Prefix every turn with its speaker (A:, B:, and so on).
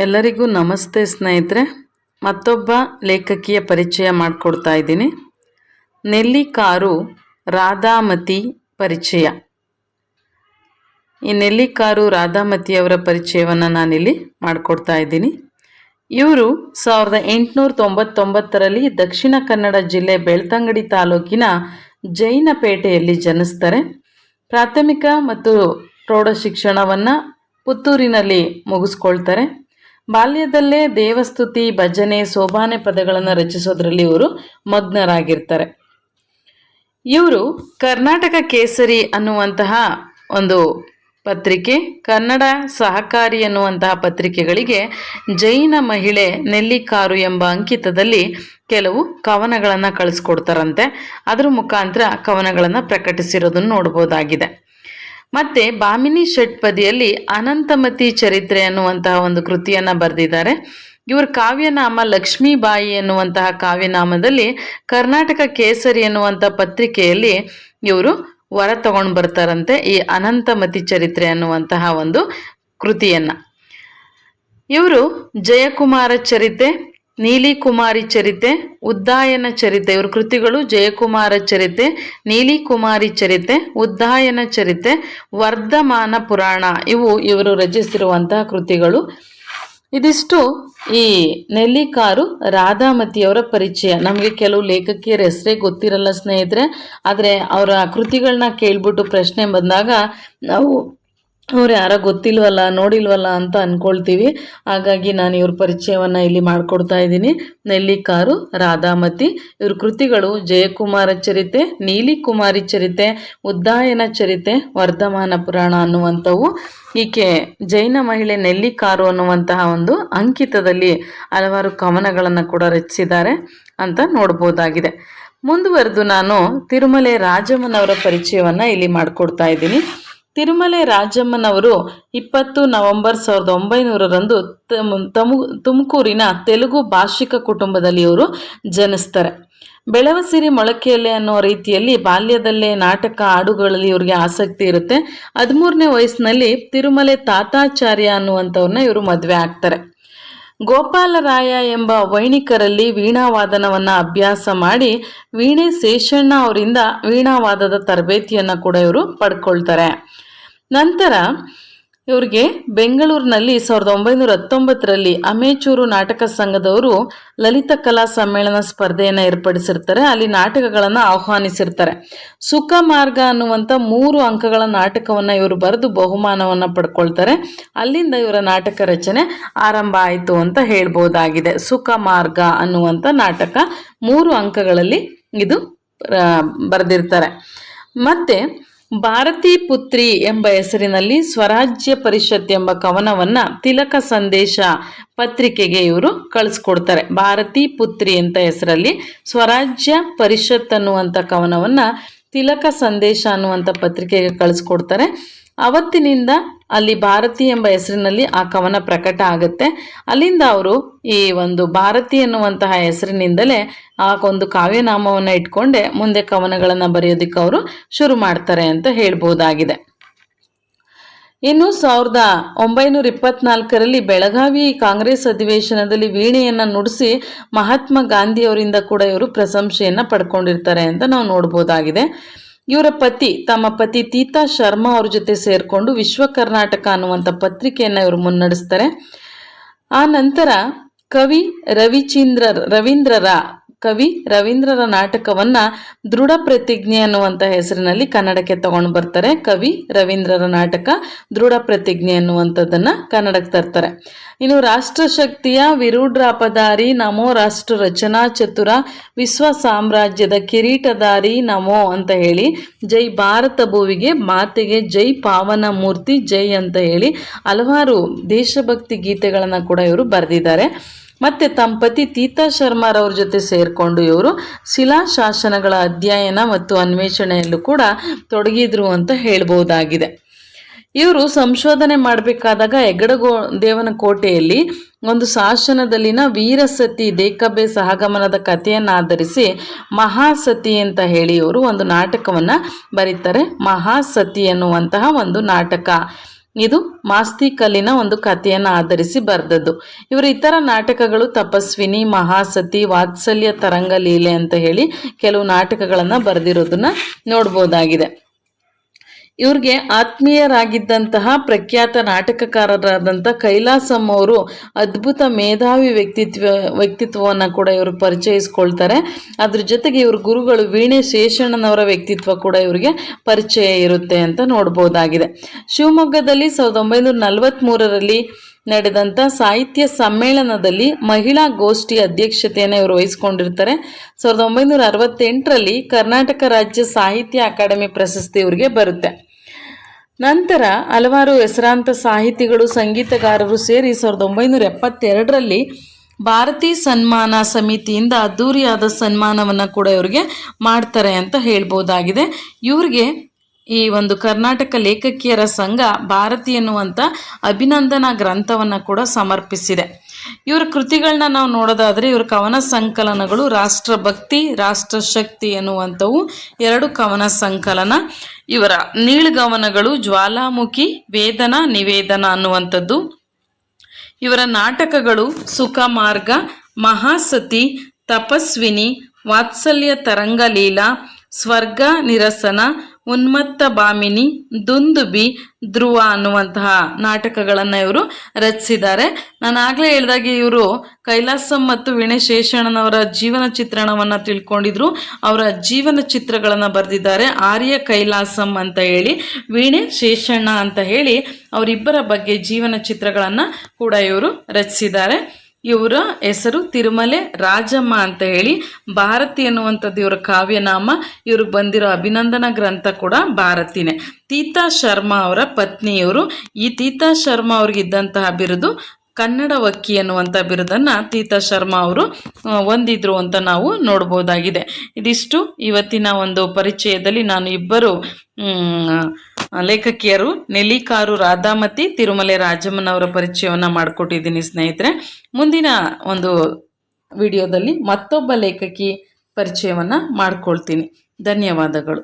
A: ಎಲ್ಲರಿಗೂ ನಮಸ್ತೆ ಸ್ನೇಹಿತರೆ. ಮತ್ತೊಬ್ಬ ಲೇಖಕಿಯ ಪರಿಚಯ ಮಾಡಿಕೊಡ್ತಾ ಇದ್ದೀನಿ. ನೆಲ್ಲಿಕಾರು ರಾಧಾಮತಿ ಪರಿಚಯ. ಈ ನೆಲ್ಲಿಕಾರು ರಾಧಾಮತಿಯವರ ಪರಿಚಯವನ್ನು ನಾನಿಲ್ಲಿ ಮಾಡಿಕೊಡ್ತಾ ಇದ್ದೀನಿ. ಇವರು 1899ರಲ್ಲಿ ದಕ್ಷಿಣ ಕನ್ನಡ ಜಿಲ್ಲೆ ಬೆಳ್ತಂಗಡಿ ತಾಲೂಕಿನ ಜೈನಪೇಟೆಯಲ್ಲಿ ಜನಿಸ್ತಾರೆ. ಪ್ರಾಥಮಿಕ ಮತ್ತು ಪ್ರೌಢ ಶಿಕ್ಷಣವನ್ನು ಪುತ್ತೂರಿನಲ್ಲಿ ಮುಗಿಸ್ಕೊಳ್ತಾರೆ. ಬಾಲ್ಯದಲ್ಲೇ ದೇವಸ್ತುತಿ, ಭಜನೆ, ಸೋಬಾನೆ ಪದಗಳನ್ನು ರಚಿಸೋದ್ರಲ್ಲಿ ಇವರು ಮಗ್ನರಾಗಿರ್ತಾರೆ. ಇವರು ಕರ್ನಾಟಕ ಕೇಸರಿ ಅನ್ನುವಂತಹ ಒಂದು ಪತ್ರಿಕೆ, ಕನ್ನಡ ಸಹಕಾರಿ ಅನ್ನುವಂತಹ ಪತ್ರಿಕೆಗಳಿಗೆ ಜೈನ ಮಹಿಳೆ ನೆಲ್ಲಿಕಾರು ಎಂಬ ಅಂಕಿತದಲ್ಲಿ ಕೆಲವು ಕವನಗಳನ್ನು ಕಳಿಸ್ಕೊಡ್ತಾರಂತೆ. ಅದ್ರ ಮುಖಾಂತರ ಕವನಗಳನ್ನು ಪ್ರಕಟಿಸಿರೋದನ್ನು ನೋಡ್ಬೋದಾಗಿದೆ. ಮತ್ತು ಭಾಮಿನಿ ಷಟ್ಪದಿಯಲ್ಲಿ ಅನಂತಮತಿ ಚರಿತ್ರೆ ಅನ್ನುವಂತಹ ಒಂದು ಕೃತಿಯನ್ನು ಬರೆದಿದ್ದಾರೆ. ಇವ್ರ ಕಾವ್ಯನಾಮ ಲಕ್ಷ್ಮೀಬಾಯಿ ಎನ್ನುವಂತಹ ಕಾವ್ಯನಾಮದಲ್ಲಿ ಕರ್ನಾಟಕ ಕೇಸರಿ ಎನ್ನುವಂಥ ಪತ್ರಿಕೆಯಲ್ಲಿ ಇವರು ಹೊರ ತಗೊಂಡು ಬರ್ತಾರಂತೆ ಈ ಅನಂತಮತಿ ಚರಿತ್ರೆ ಅನ್ನುವಂತಹ ಒಂದು ಕೃತಿಯನ್ನು. ಇವರು ಜಯಕುಮಾರ ಚರಿತೆ, ನೀಲಿಕುಮಾರಿ ಚರಿತೆ, ಉದ್ದಾಯನ ಚರಿತೆ, ಇವ್ರ ಕೃತಿಗಳು ಜಯಕುಮಾರ ಚರಿತೆ, ನೀಲಿಕುಮಾರಿ ಚರಿತೆ, ಉದ್ದಾಯನ ಚರಿತೆ, ವರ್ಧಮಾನ ಪುರಾಣ ಇವರು ರಚಿಸಿರುವಂತಹ ಕೃತಿಗಳು. ಇದಿಷ್ಟು ಈ ನೆಲ್ಲಿಕಾರು ರಾಧಾಮತಿಯವರ ಪರಿಚಯ. ನಮಗೆ ಕೆಲವು ಲೇಖಕಿಯರ ಹೆಸರೇ ಗೊತ್ತಿರಲ್ಲ ಸ್ನೇಹಿತರೆ, ಆದರೆ ಅವರ ಕೃತಿಗಳನ್ನ ಕೇಳ್ಬಿಟ್ಟು ಪ್ರಶ್ನೆ ಬಂದಾಗ ನಾವು ಅವ್ರು ಯಾರೋ ಗೊತ್ತಿಲ್ವಲ್ಲ, ನೋಡಿಲ್ವಲ್ಲ ಅಂತ ಅಂದ್ಕೊಳ್ತೀವಿ. ಹಾಗಾಗಿ ನಾನು ಇವ್ರ ಪರಿಚಯವನ್ನು ಇಲ್ಲಿ ಮಾಡಿಕೊಡ್ತಾ ಇದ್ದೀನಿ. ನೆಲ್ಲಿಕಾರು ರಾಧಾಮತಿ. ಇವ್ರ ಕೃತಿಗಳು ಜಯಕುಮಾರ ಚರಿತೆ, ನೀಲಿಕುಮಾರಿ ಚರಿತೆ, ಉದ್ದಾಯನ ಚರಿತೆ, ವರ್ಧಮಾನ ಪುರಾಣ ಅನ್ನುವಂಥವು. ಈಕೆ ಜೈನ ಮಹಿಳೆ ನೆಲ್ಲಿಕಾರು ಅನ್ನುವಂತಹ ಒಂದು ಅಂಕಿತದಲ್ಲಿ ಹಲವಾರು ಕವನಗಳನ್ನು ಕೂಡ ರಚಿಸಿದ್ದಾರೆ ಅಂತ ನೋಡ್ಬೋದಾಗಿದೆ. ಮುಂದುವರೆದು ನಾನು ತಿರುಮಲೆ ರಾಜಮ್ಮನವರ ಪರಿಚಯವನ್ನು ಇಲ್ಲಿ ಮಾಡಿಕೊಡ್ತಾ ಇದ್ದೀನಿ. ತಿರುಮಲೆ ರಾಜಮ್ಮನವರು 20 ನವೆಂಬರ್ 1900ರಂದು ತುಮಕೂರಿನ ತೆಲುಗು ಭಾಷಿಕ ಕುಟುಂಬದಲ್ಲಿ ಇವರು ಜನಿಸ್ತಾರೆ. ಬೆಳವಸಿರಿ ಮೊಳಕೆಯಲ್ಲೇ ಅನ್ನೋ ರೀತಿಯಲ್ಲಿ ಬಾಲ್ಯದಲ್ಲೇ ನಾಟಕ, ಹಾಡುಗಳಲ್ಲಿ ಇವ್ರಿಗೆ ಆಸಕ್ತಿ ಇರುತ್ತೆ. 13ನೇ ವಯಸ್ಸಿನಲ್ಲಿ ತಿರುಮಲೆ ತಾತಾಚಾರ್ಯ ಅನ್ನುವಂಥವ್ರನ್ನ ಇವರು ಮದುವೆ ಆಗ್ತಾರೆ. ಗೋಪಾಲರಾಯ ಎಂಬ ವೈಣಿಕರಲ್ಲಿ ವೀಣಾವಾದನವನ್ನು ಅಭ್ಯಾಸ ಮಾಡಿ ವೀಣೆ ಶೇಷಣ್ಣ ಅವರಿಂದ ವೀಣಾವಾದದ ತರಬೇತಿಯನ್ನು ಕೂಡ ಇವರು ಪಡ್ಕೊಳ್ತಾರೆ. ನಂತರ ಇವ್ರಿಗೆ ಬೆಂಗಳೂರಿನಲ್ಲಿ 1919ರಲ್ಲಿ ಅಮೇಚೂರು ನಾಟಕ ಸಂಘದವರು ಲಲಿತ ಕಲಾ ಸಮ್ಮೇಳನ ಸ್ಪರ್ಧೆಯನ್ನು ಏರ್ಪಡಿಸಿರ್ತಾರೆ. ಅಲ್ಲಿ ನಾಟಕಗಳನ್ನು ಆಹ್ವಾನಿಸಿರ್ತಾರೆ. ಸುಖ ಮಾರ್ಗ ಅನ್ನುವಂಥ 3 ಅಂಕಗಳ ನಾಟಕವನ್ನು ಇವರು ಬರೆದು ಬಹುಮಾನವನ್ನು ಪಡ್ಕೊಳ್ತಾರೆ. ಅಲ್ಲಿಂದ ಇವರ ನಾಟಕ ರಚನೆ ಆರಂಭ ಆಯಿತು ಅಂತ ಹೇಳ್ಬೋದಾಗಿದೆ. ಸುಖ ಮಾರ್ಗ ಅನ್ನುವಂಥ ನಾಟಕ 3 ಅಂಕಗಳಲ್ಲಿ ಇದು ಬರೆದಿರ್ತಾರೆ. ಮತ್ತು ಭಾರತೀ ಪುತ್ರಿ ಎಂಬ ಹೆಸರಿನಲ್ಲಿ ಸ್ವರಾಜ್ಯ ಪರಿಷತ್ ಎಂಬ ಕವನವನ್ನು ತಿಲಕ ಸಂದೇಶ ಪತ್ರಿಕೆಗೆ ಇವರು ಕಳಿಸ್ಕೊಡ್ತಾರೆ. ಭಾರತೀ ಪುತ್ರಿ ಅಂತ ಹೆಸರಲ್ಲಿ ಸ್ವರಾಜ್ಯ ಪರಿಷತ್ ಅನ್ನುವಂಥ ಕವನವನ್ನು ತಿಲಕ ಸಂದೇಶ ಅನ್ನುವಂಥ ಪತ್ರಿಕೆಗೆ ಕಳಿಸ್ಕೊಡ್ತಾರೆ. ಅವತ್ತಿನಿಂದ ಅಲ್ಲಿ ಭಾರತಿ ಎಂಬ ಹೆಸರಿನಲ್ಲಿ ಆ ಕವನ ಪ್ರಕಟ ಆಗುತ್ತೆ. ಅಲ್ಲಿಂದ ಅವರು ಈ ಒಂದು ಭಾರತಿ ಎನ್ನುವಂತಹ ಹೆಸರಿನಿಂದಲೇ ಆ ಒಂದು ಕಾವ್ಯನಾಮವನ್ನು ಇಟ್ಕೊಂಡೆ ಮುಂದೆ ಕವನಗಳನ್ನು ಬರೆಯೋದಕ್ಕೆ ಅವರು ಶುರು ಮಾಡ್ತಾರೆ ಅಂತ ಹೇಳ್ಬೋದಾಗಿದೆ. ಇನ್ನು 1924ರಲ್ಲಿ ಬೆಳಗಾವಿ ಕಾಂಗ್ರೆಸ್ ಅಧಿವೇಶನದಲ್ಲಿ ವೀಣೆಯನ್ನು ನುಡಿಸಿ ಮಹಾತ್ಮ ಗಾಂಧಿಯವರಿಂದ ಕೂಡ ಇವರು ಪ್ರಶಂಸೆಯನ್ನು ಪಡ್ಕೊಂಡಿರ್ತಾರೆ ಅಂತ ನಾವು ನೋಡ್ಬೋದಾಗಿದೆ. ಇವರ ತಮ್ಮ ಪತಿ ತೀತಾ ಶರ್ಮಾ ಅವ್ರ ಜೊತೆ ಸೇರಿಕೊಂಡು ವಿಶ್ವ ಕರ್ನಾಟಕ ಅನ್ನುವಂಥ ಪತ್ರಿಕೆಯನ್ನು ಇವರು ಮುನ್ನಡೆಸ್ತಾರೆ. ಆ ನಂತರ ಕವಿ ರವೀಂದ್ರರ ನಾಟಕವನ್ನು ದೃಢ ಪ್ರತಿಜ್ಞೆ ಅನ್ನುವಂಥ ಹೆಸರಿನಲ್ಲಿ ಕನ್ನಡಕ್ಕೆ ತಗೊಂಡು ಬರ್ತಾರೆ. ಕವಿ ರವೀಂದ್ರರ ನಾಟಕ ದೃಢ ಪ್ರತಿಜ್ಞೆ ಅನ್ನುವಂಥದ್ದನ್ನು ಕನ್ನಡಕ್ಕೆ ತರ್ತಾರೆ. ಇನ್ನು ರಾಷ್ಟ್ರಶಕ್ತಿಯ ವಿರೂಢಾಪಧಾರಿ ನಮೋ, ರಾಷ್ಟ್ರ ರಚನಾ ಚತುರ, ವಿಶ್ವ ಸಾಮ್ರಾಜ್ಯದ ಕಿರೀಟಧಾರಿ ನಮೋ ಅಂತ ಹೇಳಿ, ಜೈ ಭಾರತ ಭೂವಿಗೆ ಮಾತೆಗೆ ಜೈ ಪಾವನ ಮೂರ್ತಿ ಜೈ ಅಂತ ಹೇಳಿ ಹಲವಾರು ದೇಶಭಕ್ತಿ ಗೀತೆಗಳನ್ನು ಕೂಡ ಇವರು ಬರೆದಿದ್ದಾರೆ. ಮತ್ತು ತಮ್ಮ ಪತಿ ತೀತಾ ಶರ್ಮಾರವ್ರ ಜೊತೆ ಸೇರಿಕೊಂಡು ಇವರು ಶಿಲಾಶಾಸನಗಳ ಅಧ್ಯಯನ ಮತ್ತು ಅನ್ವೇಷಣೆಯಲ್ಲೂ ಕೂಡ ತೊಡಗಿದ್ರು ಅಂತ ಹೇಳ್ಬೋದಾಗಿದೆ. ಇವರು ಸಂಶೋಧನೆ ಮಾಡಬೇಕಾದಾಗ ದೇವನ ಕೋಟೆಯಲ್ಲಿ ಒಂದು ಶಾಸನದಲ್ಲಿನ ವೀರಸತಿ ದೇಕಬೆ ಸಹಗಮನದ ಕಥೆಯನ್ನು ಆಧರಿಸಿ ಮಹಾಸತಿ ಅಂತ ಹೇಳಿ ಇವರು ಒಂದು ನಾಟಕವನ್ನು ಬರೀತಾರೆ. ಮಹಾಸತಿ ಎನ್ನುವಂತಹ ಒಂದು ನಾಟಕ ಇದು ಮಾಸ್ತಿ ಕಲ್ಲಿನ ಒಂದು ಕಥೆಯನ್ನು ಆಧರಿಸಿ ಬರೆದದ್ದು. ಇವರ ಇತರ ನಾಟಕಗಳು ತಪಸ್ವಿನಿ, ಮಹಾಸತಿ, ವಾತ್ಸಲ್ಯ ತರಂಗ ಲೀಲೆ ಅಂತ ಹೇಳಿ ಕೆಲವು ನಾಟಕಗಳನ್ನು ಬರೆದಿರೋದನ್ನ ನೋಡ್ಬೋದಾಗಿದೆ. ಇವ್ರಿಗೆ ಆತ್ಮೀಯರಾಗಿದ್ದಂತಹ ಪ್ರಖ್ಯಾತ ನಾಟಕಕಾರರಾದಂಥ ಕೈಲಾಸಂ ಅವರು ಅದ್ಭುತ ಮೇಧಾವಿ ವ್ಯಕ್ತಿತ್ವವನ್ನು ಕೂಡ ಇವರು ಪರಿಚಯಿಸ್ಕೊಳ್ತಾರೆ. ಅದ್ರ ಜೊತೆಗೆ ಇವ್ರ ಗುರುಗಳು ವೀಣೆ ಶೇಷಣ್ಣನವರ ವ್ಯಕ್ತಿತ್ವ ಕೂಡ ಇವರಿಗೆ ಪರಿಚಯ ಇರುತ್ತೆ ಅಂತ ನೋಡ್ಬೋದಾಗಿದೆ. ಶಿವಮೊಗ್ಗದಲ್ಲಿ 1943ರಲ್ಲಿ ನಡೆದಂಥ ಸಾಹಿತ್ಯ ಸಮ್ಮೇಳನದಲ್ಲಿ ಮಹಿಳಾ ಗೋಷ್ಠಿ ಅಧ್ಯಕ್ಷತೆಯನ್ನು ಇವರು ವಹಿಸ್ಕೊಂಡಿರ್ತಾರೆ. 1968ರಲ್ಲಿ ಕರ್ನಾಟಕ ರಾಜ್ಯ ಸಾಹಿತ್ಯ ಅಕಾಡೆಮಿ ಪ್ರಶಸ್ತಿ ಇವರಿಗೆ ಬರುತ್ತೆ. ನಂತರ ಹಲವಾರು ಹೆಸರಾಂತ ಸಾಹಿತಿಗಳು, ಸಂಗೀತಗಾರರು ಸೇರಿ 1972ರಲ್ಲಿ ಭಾರತೀ ಸನ್ಮಾನ ಸಮಿತಿಯಿಂದ ಅದ್ದೂರಿಯಾದ ಸನ್ಮಾನವನ್ನು ಕೂಡ ಇವರಿಗೆ ಮಾಡ್ತಾರೆ ಅಂತ ಹೇಳ್ಬೋದಾಗಿದೆ. ಇವ್ರಿಗೆ ಈ ಒಂದು ಕರ್ನಾಟಕ ಲೇಖಕಿಯರ ಸಂಘ ಭಾರತಿ ಎನ್ನುವಂಥ ಅಭಿನಂದನಾ ಗ್ರಂಥವನ್ನು ಕೂಡ ಸಮರ್ಪಿಸಿದೆ. ಇವರ ಕೃತಿಗಳನ್ನ ನಾವು ನೋಡೋದಾದರೆ ಇವ್ರ ಕವನ ಸಂಕಲನಗಳು ರಾಷ್ಟ್ರಭಕ್ತಿ, ರಾಷ್ಟ್ರಶಕ್ತಿ ಎನ್ನುವಂಥವು 2 ಕವನ ಸಂಕಲನ. ಇವರ ನೀಳ್ಗವನಗಳು ಜ್ವಾಲಾಮುಖಿ, ವೇದನ, ನಿವೇದನ ಅನ್ನುವಂಥದ್ದು. ಇವರ ನಾಟಕಗಳು ಸುಖಮಾರ್ಗ, ಮಹಾಸತಿ, ತಪಸ್ವಿನಿ, ವಾತ್ಸಲ್ಯ ತರಂಗ ಲೀಲಾ, ಸ್ವರ್ಗ ನಿರಸನ, ಉನ್ಮತ್ತ ಭಾಮಿನಿ, ದುಂದುಬಿ, ಧ್ರುವ ಅನ್ನುವಂತಹ ನಾಟಕಗಳನ್ನು ಇವರು ರಚಿಸಿದ್ದಾರೆ. ನಾನು ಆಗಲೇ ಹೇಳಿದಾಗೆ ಇವರು ಕೈಲಾಸಂ ಮತ್ತು ವೀಣೆ ಶೇಷಣ್ಣನವರ ಜೀವನ ಚಿತ್ರಣವನ್ನು ತಿಳ್ಕೊಂಡಿದ್ರು. ಅವರ ಜೀವನ ಚಿತ್ರಗಳನ್ನು ಬರೆದಿದ್ದಾರೆ. ಆರ್ಯ ಕೈಲಾಸಂ ಅಂತ ಹೇಳಿ, ವೀಣೆ ಶೇಷಣ್ಣ ಅಂತ ಹೇಳಿ ಅವರಿಬ್ಬರ ಬಗ್ಗೆ ಜೀವನ ಚಿತ್ರಗಳನ್ನು ಕೂಡ ಇವರು ರಚಿಸಿದ್ದಾರೆ. ಇವರ ಹೆಸರು ತಿರುಮಲೆ ರಾಜಮ್ಮ ಅಂತ ಹೇಳಿ. ಭಾರತಿ ಎನ್ನುವಂಥದ್ದು ಇವರ ಕಾವ್ಯನಾಮ. ಇವ್ರಿಗೆ ಬಂದಿರೋ ಅಭಿನಂದನಾ ಗ್ರಂಥ ಕೂಡ ಭಾರತಿನೇ. ತೀತಾ ಶರ್ಮಾ ಅವರ ಪತ್ನಿಯವರು. ಈ ತೀತಾ ಶರ್ಮಾ ಅವ್ರಿಗಿದ್ದಂತಹ ಬಿರುದು ಕನ್ನಡ ವಕ್ಕಿ ಎನ್ನುವಂಥ ಬಿರುದನ್ನು ತೀತಾ ಶರ್ಮಾ ಅವರು ಹೊಂದಿದ್ರು ಅಂತ ನಾವು ನೋಡ್ಬೋದಾಗಿದೆ. ಇದಿಷ್ಟು ಇವತ್ತಿನ ಒಂದು ಪರಿಚಯದಲ್ಲಿ ನಾನು ಇಬ್ಬರು ಲೇಖಕಿಯರು ನೆಲ್ಲಿಕಾರು ರಾಧಾಮತಿ, ತಿರುಮಲೆ ರಾಜಮ್ಮನವರ ಪರಿಚಯವನ್ನು ಮಾಡಿಕೊಟ್ಟಿದ್ದೀನಿ ಸ್ನೇಹಿತರೆ. ಮುಂದಿನ ಒಂದು ವಿಡಿಯೋದಲ್ಲಿ ಮತ್ತೊಬ್ಬ ಲೇಖಕಿ ಪರಿಚಯವನ್ನು ಮಾಡ್ಕೊಳ್ತೀನಿ. ಧನ್ಯವಾದಗಳು.